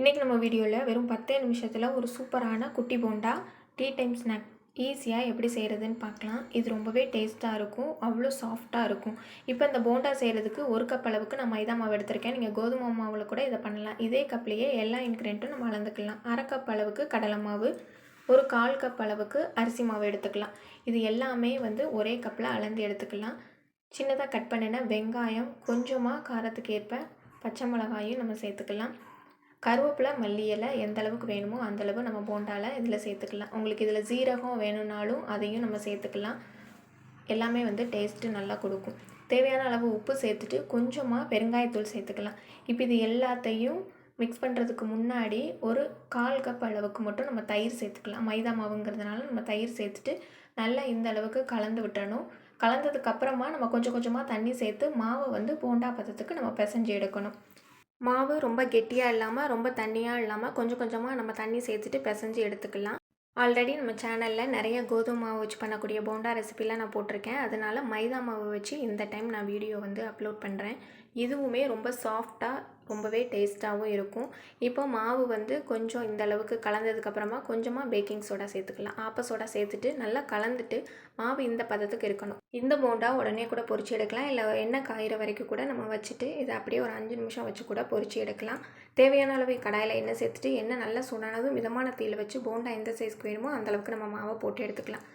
இன்றைக்கி நம்ம வீடியோவில் வெறும் 10 நிமிஷத்தில் ஒரு சூப்பரான குட்டி போண்டா டீ டைம் ஸ்நாக் ஈஸியாக எப்படி செய்கிறதுன்னு பார்க்கலாம். இது ரொம்பவே டேஸ்ட்டாக இருக்கும், அவ்வளோ சாஃப்டாக இருக்கும். இப்போ இந்த போண்டா செய்கிறதுக்கு 1 கப் அளவுக்கு நான் மைதா மாவு எடுத்திருக்கேன். நீங்கள் கோதுமை மாவில் கூட இதை பண்ணலாம். இதே கப்லேயே எல்லா இன்க்ரீடியண்ட்டும் நம்ம அளந்துக்கலாம். 1/2 கப் அளவுக்கு கடலை மாவு, ஒரு 1/4 கப் அளவுக்கு அரிசி மாவு எடுத்துக்கலாம். இது எல்லாமே ஒரே கப்பில் அளந்து எடுத்துக்கலாம். சின்னதாக கட் பண்ணின வெங்காயம், கொஞ்சமாக காரத்துக்கு ஏற்ப பச்சை மிளகாயும் நம்ம சேர்த்துக்கலாம். கருவேப்பிலை, மல்லி இலை எந்த அளவுக்கு வேணுமோ அந்தளவு நம்ம போண்டாவில் இதில் சேர்த்துக்கலாம். உங்களுக்கு இதில் ஜீரகம் வேணும்னாலும் அதையும் நம்ம சேர்த்துக்கலாம். எல்லாமே டேஸ்ட்டு நல்லா கொடுக்கும். தேவையான அளவு உப்பு சேர்த்துட்டு கொஞ்சமாக பெருங்காயத்தூள் சேர்த்துக்கலாம். இப்போ இது எல்லாத்தையும் மிக்ஸ் பண்ணுறதுக்கு முன்னாடி ஒரு 1/4 கப் அளவுக்கு மட்டும் நம்ம தயிர் சேர்த்துக்கலாம். மைதா மாவுங்கிறதுனால நம்ம தயிர் சேர்த்துட்டு நல்லா இந்த அளவுக்கு கலந்து விட்டுறணும். கலந்ததுக்கப்புறமா நம்ம கொஞ்சம் கொஞ்சமாக தண்ணி சேர்த்து மாவை போண்டா பதத்துக்கு நம்ம பிசைஞ்சு எடுக்கணும். மாவு ரொம்ப கெட்டியாக இல்லாமல் ரொம்ப தண்ணியாக இல்லாமல் கொஞ்சம் கொஞ்சமாக நம்ம தண்ணி சேர்த்துட்டு பிசைஞ்சு எடுத்துக்கலாம். ஆல்ரெடி நம்ம சேனலில் நிறைய கோதுமை மாவு வச்சு பண்ணக்கூடிய போண்டா ரெசிபிலாம் நான் போட்டிருக்கேன். அதனால் மைதா மாவு வச்சு இந்த டைம் நான் வீடியோ அப்லோட் பண்ணுறேன். இதுவுமே ரொம்ப சாஃப்டாக ரொம்பவே டேஸ்ட்டாகவும் இருக்கும். இப்போ மாவு கொஞ்சம் இந்த அளவுக்கு கலந்ததுக்கப்புறமா கொஞ்சமாக பேக்கிங் சோடா சேர்த்துக்கலாம். ஆப்ப சோடா சேர்த்துட்டு நல்லா கலந்துட்டு மாவு இந்த பதத்துக்கு இருக்கணும். இந்த போண்டா உடனே கூட பொரிச்சு எடுக்கலாம், இல்லை எண்ணெய் காயிற வரைக்கும் கூட நம்ம வச்சுட்டு இதை அப்படியே ஒரு 5 நிமிஷம் வச்சு கூட பொரிச்சு எடுக்கலாம். தேவையான அளவு கடாயில் எண்ணெய் சேர்த்துட்டு எண்ணெய் நல்லா சூடானதும் மிதமான தீயில் வச்சு போண்டா எந்த சைஸ்க்கு வேணுமோ அந்தளவுக்கு நம்ம மாவை போட்டு எடுத்துக்கலாம்.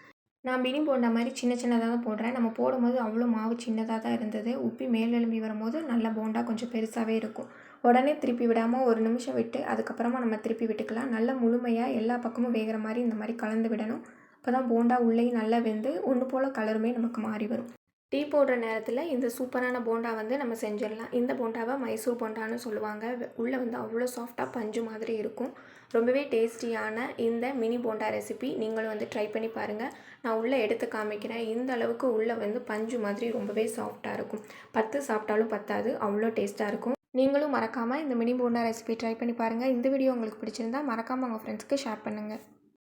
நான் மினி போண்டா மாதிரி சின்ன சின்னதாக தான் போடுறேன். நம்ம போடும்போது அவ்வளோ மாவு சின்னதாக தான் இருந்தது. உப்பி மேல் எழும்பி வரும்போது நல்ல போண்டா கொஞ்சம் பெருசாகவே இருக்கும். உடனே திருப்பி விடாமல் 1 நிமிஷம் விட்டு அதுக்கப்புறமா நம்ம திருப்பி விட்டுக்கலாம். நல்லா முழுமையாக எல்லா பக்கமும் வேகிற மாதிரி இந்த மாதிரி கலந்து விடணும். அப்போ தான் போண்டா உள்ளேயும் நல்லா வெந்து ஒன்று போல் கலருமே நமக்கு மாறி வரும். டீ போடுற நேரத்தில் இந்த சூப்பரான போண்டா நம்ம செஞ்சிடலாம். இந்த போண்டாவை மைசூர் போண்டான்னு சொல்லுவாங்க. உள்ளே அவ்வளோ சாஃப்டாக பஞ்சு மாதிரி இருக்கும். ரொம்பவே டேஸ்டியான இந்த மினி போண்டா ரெசிபி நீங்களும் ட்ரை பண்ணி பாருங்கள். நான் உள்ளே எடுத்து காமிக்கிறேன். இந்த அளவுக்கு உள்ளே பஞ்சு மாதிரி ரொம்பவே சாஃப்டாக இருக்கும். 10 சாப்பிட்டாலும் பத்தாது, அவ்வளோ டேஸ்ட்டாக இருக்கும். நீங்களும் மறக்காமல் இந்த மினி போண்டா ரெசிபி ட்ரை பண்ணி பாருங்கள். இந்த வீடியோ உங்களுக்கு பிடிச்சிருந்தா மறக்காமல் உங்கள் ஃப்ரெண்ட்ஸ்க்கு ஷேர் பண்ணுங்கள்.